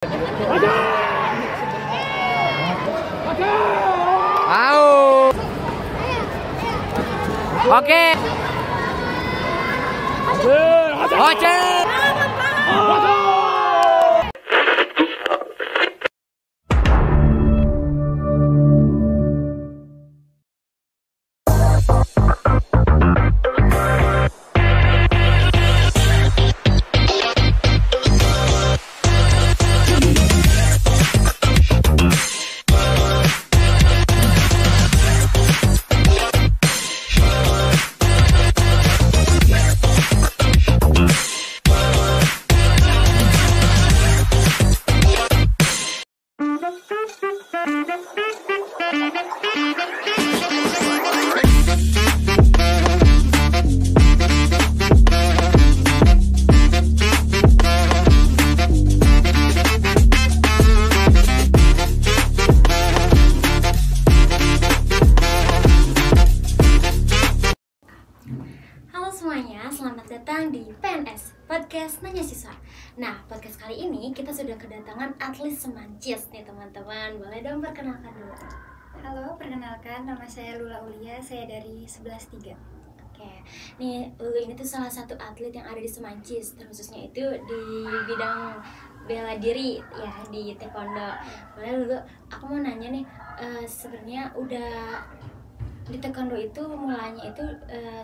Au. Oke. Oce. Semuanya, selamat datang di PNS, Podcast Nanya Siswa. Nah, podcast kali ini kita sudah kedatangan atlet Semancis nih teman-teman. Boleh dong perkenalkan dulu. Halo, perkenalkan nama saya Lula Ulia, saya dari 11-3. Oke, nih Lulu ini tuh salah satu atlet yang ada di Semancis, terkhususnya itu di bidang bela diri ya, di taekwondo. Boleh Lulu, aku mau nanya nih, sebenarnya udah di taekwondo itu mulanya itu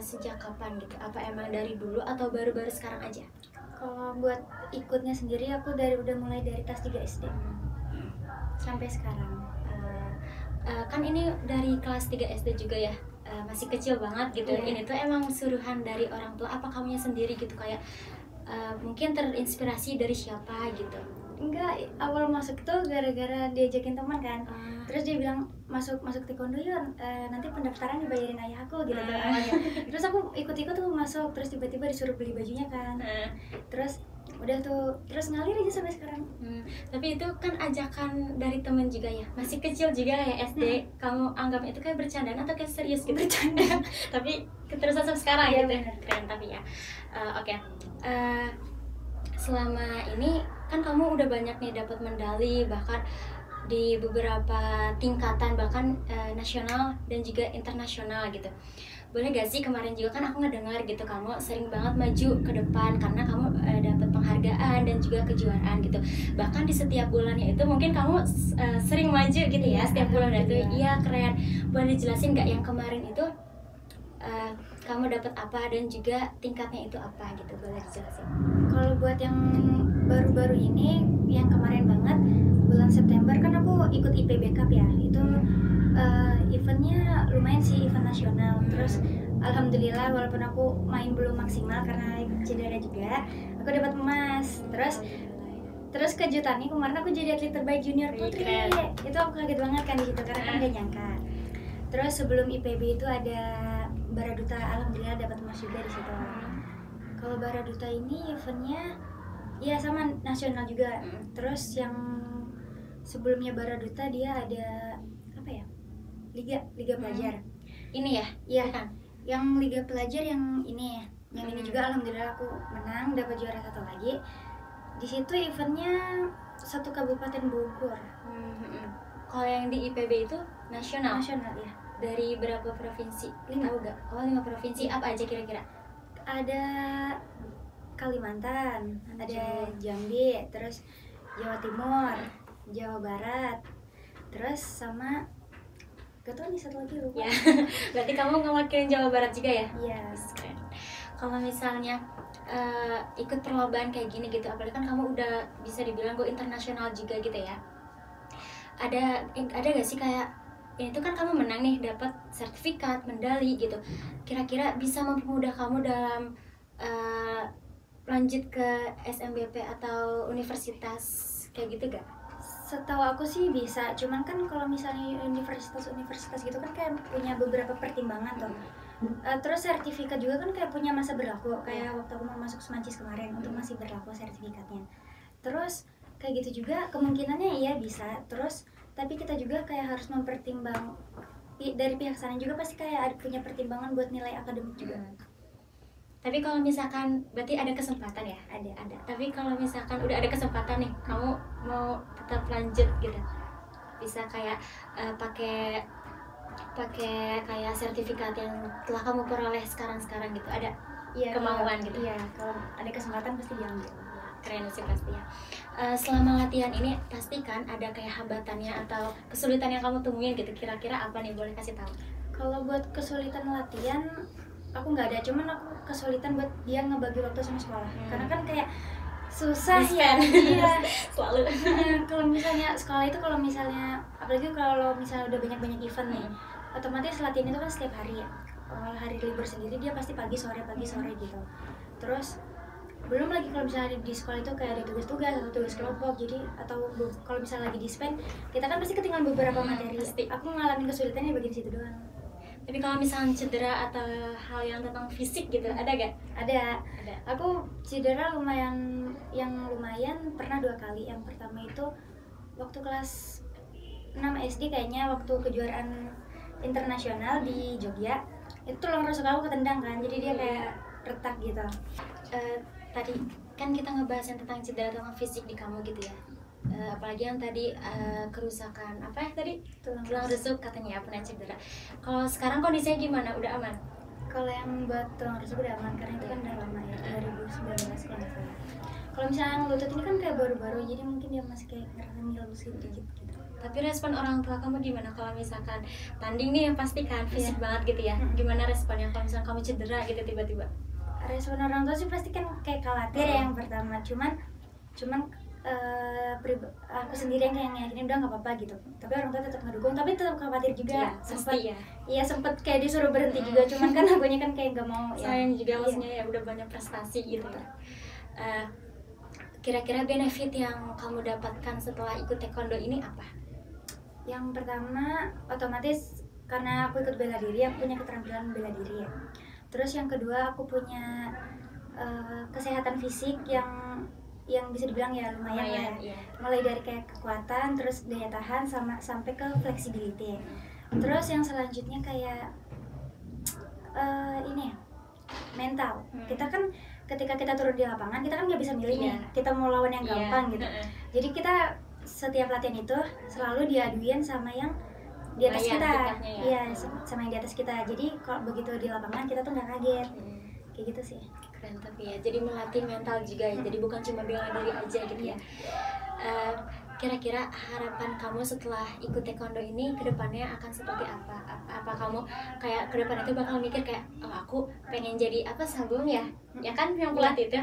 sejak kapan gitu? Apa emang dari dulu atau baru-baru sekarang aja? Kalau buat ikutnya sendiri aku udah mulai dari kelas 3 SD sampai sekarang. Kan ini dari kelas 3 SD juga ya, masih kecil banget gitu. Yeah. Ini tuh emang suruhan dari orang tua apa kamunya sendiri gitu, kayak mungkin terinspirasi dari siapa gitu? Enggak, awal masuk tuh gara-gara diajakin teman kan. Terus dia bilang masuk taekwondo yuk, nanti pendaftaran dibayarin ayah aku gitu kan awalnya. Terus aku ikut-ikut tuh masuk, terus tiba-tiba disuruh beli bajunya kan. Terus udah tuh terus ngalir aja sampai sekarang. Tapi itu kan ajakan dari temen juga ya, masih kecil juga ya SD. Kamu anggap itu kayak bercandaan atau kayak serius gitu? Bercanda. Tapi keterusan sampai sekarang Ya, gitu. Keren tapi ya. Oke. Selama ini kan kamu udah banyak nih dapat medali, bahkan di beberapa tingkatan, bahkan nasional dan juga internasional gitu. Boleh gak sih, kemarin juga kan aku ngedengar gitu kamu sering banget maju ke depan karena kamu dapat penghargaan dan juga kejuaraan gitu. Bahkan di setiap bulannya itu mungkin kamu sering maju gitu ya, setiap bulan itu. Iya, keren. Boleh dijelasin gak yang kemarin itu kamu dapat apa dan juga tingkatnya itu apa gitu? Boleh dijelasin. Kalau buat yang baru-baru ini, yang kemarin banget bulan September kan aku ikut IPB Cup ya. Itu eventnya lumayan sih, event nasional. Terus alhamdulillah walaupun aku main belum maksimal karena cedera juga, aku dapat emas. Terus kejutannya kemarin aku jadi atlet terbaik junior putri. Itu aku kaget banget kan di situ karena kan gak nyangka. Terus sebelum IPB itu ada Baraduta, alhamdulillah dapat emas juga di situ. Kalau Baraduta ini eventnya ya sama nasional juga. Terus yang sebelumnya Baraduta dia ada apa ya? Liga pelajar. Ini ya? Iya. Bukan? Yang Liga pelajar yang ini ya. Yang ini juga alhamdulillah aku menang, dapat juara 1 lagi. Di situ eventnya satu Kabupaten Bogor. Kalau yang di IPB itu nasional? Nasional ya. Dari berapa provinsi? 5. Tahu gak? Oh, 5 provinsi. Apa aja kira-kira? Ada Kalimantan, ada Jambi, terus Jawa Timur, Jawa Barat, terus sama gak tau nih satu lagi lupa. Ya, berarti kamu ngewakilin Jawa Barat juga ya? Iya. Keren. Kalau misalnya ikut perlombaan kayak gini gitu, apalagi kan kamu udah bisa dibilang go internasional juga gitu ya. Ada gak sih kayak ini tuh kan kamu menang nih, dapat sertifikat, medali gitu. Kira-kira bisa mempermudah kamu dalam lanjut ke SMBP atau universitas kayak gitu gak? Setahu aku sih bisa, cuman kan kalau misalnya universitas gitu kan kayak punya beberapa pertimbangan tuh. Terus sertifikat juga kan kayak punya masa berlaku, kayak waktu aku mau masuk Semancis kemarin untuk masih berlaku sertifikatnya. Terus kayak gitu juga kemungkinannya iya bisa. Terus tapi kita juga kayak harus dari pihak sana juga pasti kayak ada punya pertimbangan buat nilai akademik juga. Tapi kalau misalkan berarti ada kesempatan ya? Ada. Tapi kalau misalkan udah ada kesempatan nih, kamu mau tetap lanjut gitu, bisa kayak pakai kayak sertifikat yang telah kamu peroleh sekarang gitu, ada kemauan gitu? Iya, kalau ada kesempatan pasti diambil. Keren sih pasti ya. Selama latihan ini pasti kan ada kayak hambatannya atau kesulitan yang kamu temuin gitu, kira-kira apa nih, boleh kasih tahu? Kalau buat kesulitan latihan aku nggak ada, cuman aku kesulitan buat dia ngebagi waktu sama sekolah. Karena kan kayak susah ya. Iya. Selalu. Kalau misalnya sekolah itu, kalau misalnya apalagi kalau misalnya udah banyak event nih, otomatis latihan itu kan setiap hari ya. Kalau hari libur sendiri dia pasti pagi sore gitu. Terus belum lagi kalau misalnya di sekolah itu kayak ada tugas-tugas atau tugas kelompok, jadi atau kalau misalnya lagi dispen kita kan pasti ketinggalan beberapa materi. Aku ngalamin kesulitannya bagian situ doang. Tapi kalau misalnya cedera atau hal yang tentang fisik gitu, ada gak? Ada. Aku cedera lumayan pernah 2 kali. Yang pertama itu waktu kelas 6 SD kayaknya, waktu kejuaraan internasional di Jogja. Itu tulang rusuk aku ketendang kan, jadi dia kayak retak gitu. Tadi kan kita ngebahas yang tentang cedera tentang fisik di kamu gitu ya. Apalagi yang tadi kerusakan apa ya tadi, tulang rusuk katanya ya, pernah cedera. Kalau sekarang kondisinya gimana, udah aman? Kalau yang buat tulang rusuk udah aman, karena itu kan udah lama ya, 2019 kalau nggak salah. Kalau misalnya lutut ini kan kayak baru-baru, jadi mungkin dia masih kayak ngerasa ngilus dikit gitu. Tapi respon orang tua kamu gimana kalau misalkan tanding nih, yang pasti kan fisik banget gitu ya, gimana responnya kalau misalkan kamu cedera gitu tiba-tiba? Respon orang tua sih pasti kan kayak khawatir ya yang pertama, cuman aku sendiri yang ngeyakinin udah nggak apa-apa gitu. Tapi orang tua tetap ngedukung, tapi tetap khawatir juga. Sempet kayak disuruh berhenti juga, cuman kan akunya kan kayak nggak mau. Sayang juga maksudnya ya udah banyak prestasi gitu ya. Kira-kira benefit yang kamu dapatkan setelah ikut taekwondo ini apa? Yang pertama, otomatis karena aku ikut bela diri, aku punya keterampilan bela diri ya. Terus yang kedua, aku punya kesehatan fisik yang bisa dibilang ya lumayan ya. Mulai dari kayak kekuatan, terus daya tahan, sampai ke flexibility. Terus yang selanjutnya kayak ini ya, mental. Kita kan ketika kita turun di lapangan, kita kan nggak bisa milih nih kita mau lawan yang gampang gitu. Jadi kita setiap latihan itu selalu diaduin sama yang di atas kita, sama yang di atas kita. Jadi kalau begitu di lapangan kita tuh nggak kaget, kayak gitu sih. Keren tapi ya, jadi melatih mental juga ya. Jadi bukan cuma bela diri aja gitu ya. Kira-kira harapan kamu setelah ikut taekwondo ini kedepannya akan seperti apa? Apa kamu kayak kedepan itu bakal mikir kayak, oh aku pengen jadi apa, sabung ya? Ya kan yang pelatih itu.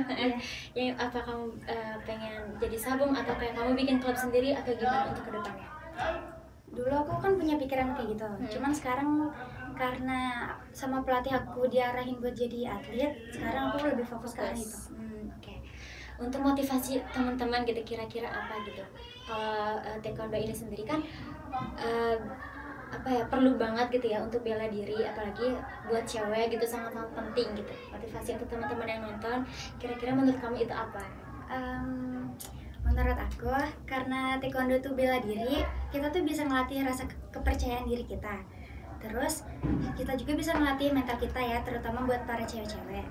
Yang apa kamu pengen jadi sabung, atau kayak kamu bikin klub sendiri, atau gimana untuk kedepannya? Dulu aku kan punya pikiran kayak gitu, cuman sekarang karena sama pelatih aku diarahin buat jadi atlet, sekarang aku lebih fokus ke arah itu. Oke. Untuk motivasi teman-teman gitu, kira-kira apa gitu? Kalau taekwondo ini sendiri kan apa ya, perlu banget gitu ya untuk bela diri, apalagi buat cewek gitu, sangat-sangat penting gitu. Motivasi untuk teman-teman yang nonton, kira-kira menurut kamu itu apa? Menurut aku, karena taekwondo itu bela diri, kita tuh bisa melatih rasa kepercayaan diri kita. Terus kita juga bisa melatih mental kita ya, terutama buat para cewek-cewek.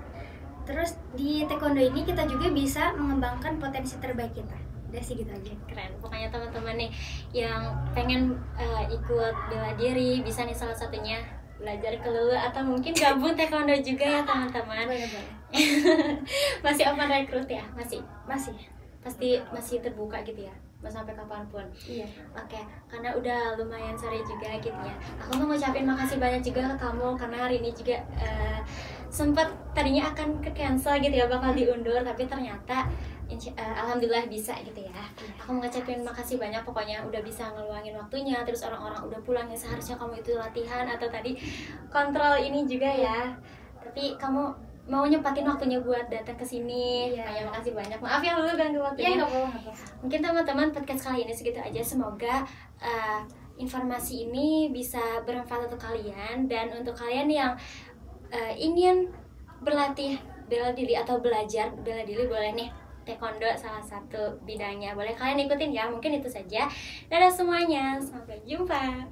Terus di taekwondo ini kita juga bisa mengembangkan potensi terbaik kita. Udah sih gitu aja. Keren. Pokoknya teman-teman nih yang pengen ikut bela diri, bisa nih salah satunya belajar kelulu atau mungkin gabung taekwondo juga ya teman-teman. Boleh. Masih open rekrut ya? Masih. Pasti masih terbuka gitu ya, mau sampai kapanpun. Iya. Oke, karena udah lumayan sore juga gitu ya, aku mau ngucapin makasih banyak juga ke kamu, karena hari ini juga sempat tadinya akan ke cancel gitu ya, bakal diundur, tapi ternyata alhamdulillah bisa gitu ya. Aku mau ngucapin makasih banyak, pokoknya udah bisa ngeluangin waktunya, terus orang-orang udah pulang ya, seharusnya kamu itu latihan atau tadi kontrol ini juga ya, tapi kamu mau nyempatin waktunya buat datang ke sini. Ya, makasih banyak. Maaf ya Lulu ganggu waktunya. Iya, nggak apa-apa. Mungkin teman-teman podcast kali ini segitu aja. Semoga informasi ini bisa bermanfaat untuk kalian, dan untuk kalian yang ingin berlatih bela diri atau belajar bela diri, boleh nih taekwondo salah satu bidangnya. Boleh kalian ikutin ya. Mungkin itu saja. Dadah semuanya. Sampai jumpa.